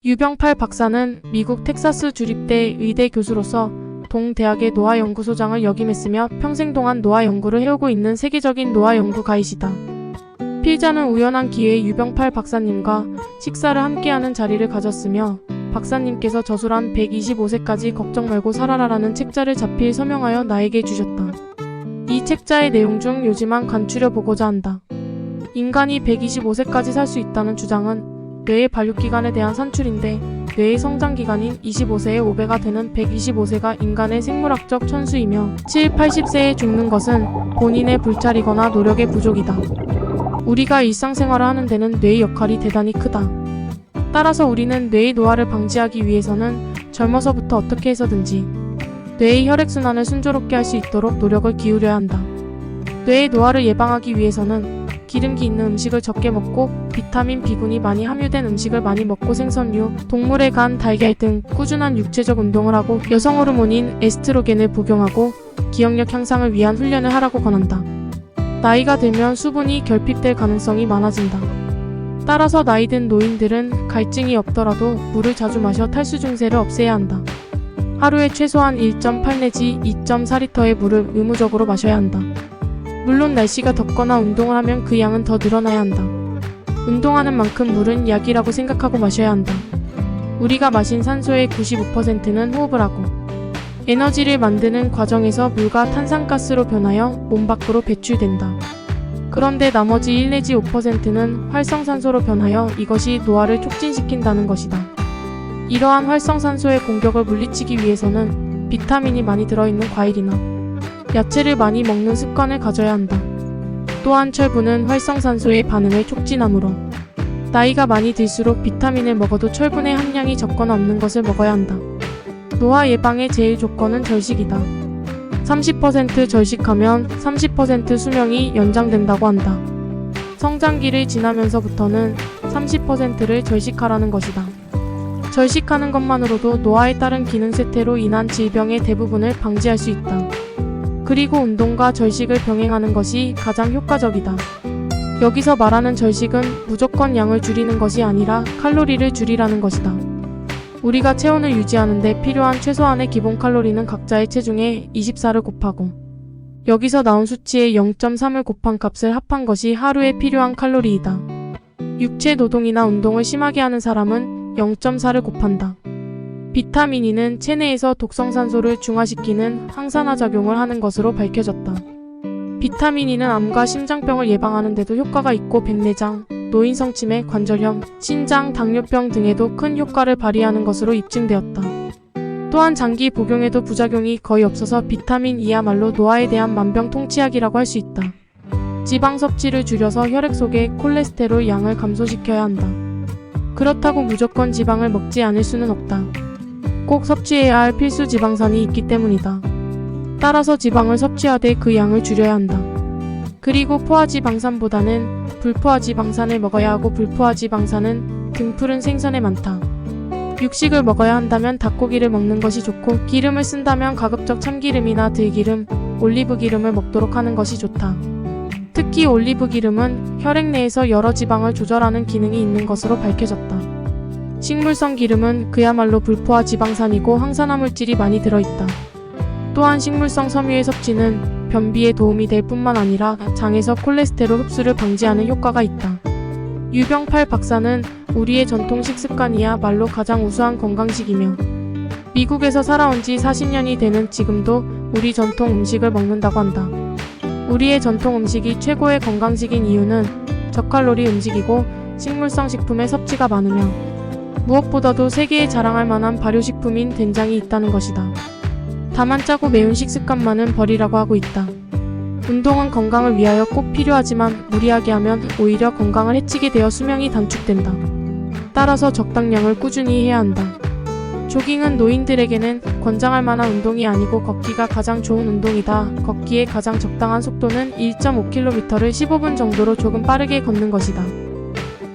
유병팔 박사는 미국 텍사스 주립대 의대 교수로서 동대학의 노화연구소장을 역임했으며 평생 동안 노화 연구를 해오고 있는 세계적인 노화 연구가이시다. 필자는 우연한 기회에 유병팔 박사님과 식사를 함께하는 자리를 가졌으며 박사님께서 저술한 125세까지 걱정 말고 살아라라는 책자를 자필 서명하여 나에게 주셨다. 이 책자의 내용 중 요지만 간추려 보고자 한다. 인간이 125세까지 살 수 있다는 주장은 뇌의 발육기간에 대한 산출인데 뇌의 성장기간인 25세의 5배가 되는 125세가 인간의 생물학적 천수이며 7, 80세에 죽는 것은 본인의 불찰이거나 노력의 부족이다. 우리가 일상생활을 하는 데는 뇌의 역할이 대단히 크다. 따라서 우리는 뇌의 노화를 방지하기 위해서는 젊어서부터 어떻게 해서든지 뇌의 혈액순환을 순조롭게 할 수 있도록 노력을 기울여야 한다. 뇌의 노화를 예방하기 위해서는 기름기 있는 음식을 적게 먹고 비타민, B군이 많이 함유된 음식을 많이 먹고 생선류, 동물의 간, 달걀 등 꾸준한 육체적 운동을 하고 여성 호르몬인 에스트로겐을 복용하고 기억력 향상을 위한 훈련을 하라고 권한다. 나이가 들면 수분이 결핍될 가능성이 많아진다. 따라서 나이 든 노인들은 갈증이 없더라도 물을 자주 마셔 탈수 증세를 없애야 한다. 하루에 최소한 1.8 내지 2.4리터의 물을 의무적으로 마셔야 한다. 물론 날씨가 덥거나 운동을 하면 그 양은 더 늘어나야 한다. 운동하는 만큼 물은 약이라고 생각하고 마셔야 한다. 우리가 마신 산소의 95%는 호흡을 하고 에너지를 만드는 과정에서 물과 탄산가스로 변하여 몸 밖으로 배출된다. 그런데 나머지 1 내지 5%는 활성산소로 변하여 이것이 노화를 촉진시킨다는 것이다. 이러한 활성산소의 공격을 물리치기 위해서는 비타민이 많이 들어있는 과일이나 야채를 많이 먹는 습관을 가져야 한다. 또한 철분은 활성산소의 반응을 촉진하므로 나이가 많이 들수록 비타민을 먹어도 철분의 함량이 적거나 없는 것을 먹어야 한다. 노화 예방의 제일 조건은 절식이다. 30% 절식하면 30% 수명이 연장된다고 한다. 성장기를 지나면서부터는 30%를 절식하라는 것이다. 절식하는 것만으로도 노화에 따른 기능 쇠퇴로 인한 질병의 대부분을 방지할 수 있다. 그리고 운동과 절식을 병행하는 것이 가장 효과적이다. 여기서 말하는 절식은 무조건 양을 줄이는 것이 아니라 칼로리를 줄이라는 것이다. 우리가 체온을 유지하는 데 필요한 최소한의 기본 칼로리는 각자의 체중에 24를 곱하고 여기서 나온 수치의 0.3을 곱한 값을 합한 것이 하루에 필요한 칼로리이다. 육체 노동이나 운동을 심하게 하는 사람은 0.4를 곱한다. 비타민 E는 체내에서 독성산소를 중화시키는 항산화 작용을 하는 것으로 밝혀졌다. 비타민 E는 암과 심장병을 예방하는 데도 효과가 있고 백내장, 노인성 치매, 관절염, 신장, 당뇨병 등에도 큰 효과를 발휘하는 것으로 입증되었다. 또한 장기 복용에도 부작용이 거의 없어서 비타민 E야말로 노화에 대한 만병통치약이라고 할 수 있다. 지방 섭취를 줄여서 혈액 속의 콜레스테롤 양을 감소시켜야 한다. 그렇다고 무조건 지방을 먹지 않을 수는 없다. 꼭 섭취해야 할 필수 지방산이 있기 때문이다. 따라서 지방을 섭취하되 그 양을 줄여야 한다. 그리고 포화지방산보다는 불포화지방산을 먹어야 하고 불포화지방산은 등푸른 생선에 많다. 육식을 먹어야 한다면 닭고기를 먹는 것이 좋고 기름을 쓴다면 가급적 참기름이나 들기름, 올리브기름을 먹도록 하는 것이 좋다. 특히 올리브기름은 혈액 내에서 여러 지방을 조절하는 기능이 있는 것으로 밝혀졌다. 식물성 기름은 그야말로 불포화 지방산이고 항산화 물질이 많이 들어있다. 또한 식물성 섬유의 섭취는 변비에 도움이 될 뿐만 아니라 장에서 콜레스테롤 흡수를 방지하는 효과가 있다. 유병팔 박사는 우리의 전통 식습관이야말로 가장 우수한 건강식이며 미국에서 살아온 지 40년이 되는 지금도 우리 전통 음식을 먹는다고 한다. 우리의 전통 음식이 최고의 건강식인 이유는 저칼로리 음식이고 식물성 식품의 섭취가 많으며 무엇보다도 세계에 자랑할 만한 발효식품인 된장이 있다는 것이다. 다만 짜고 매운 식습관만은 버리라고 하고 있다. 운동은 건강을 위하여 꼭 필요하지만 무리하게 하면 오히려 건강을 해치게 되어 수명이 단축된다. 따라서 적당량을 꾸준히 해야 한다. 조깅은 노인들에게는 권장할 만한 운동이 아니고 걷기가 가장 좋은 운동이다. 걷기에 가장 적당한 속도는 1.5km를 15분 정도로 조금 빠르게 걷는 것이다.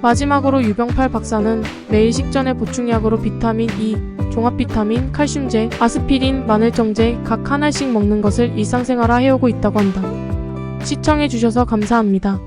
마지막으로 유병팔 박사는 매일 식전에 보충약으로 비타민 E, 종합비타민, 칼슘제, 아스피린, 마늘정제 각 하나씩 먹는 것을 일상생활화 해오고 있다고 한다. 시청해주셔서 감사합니다.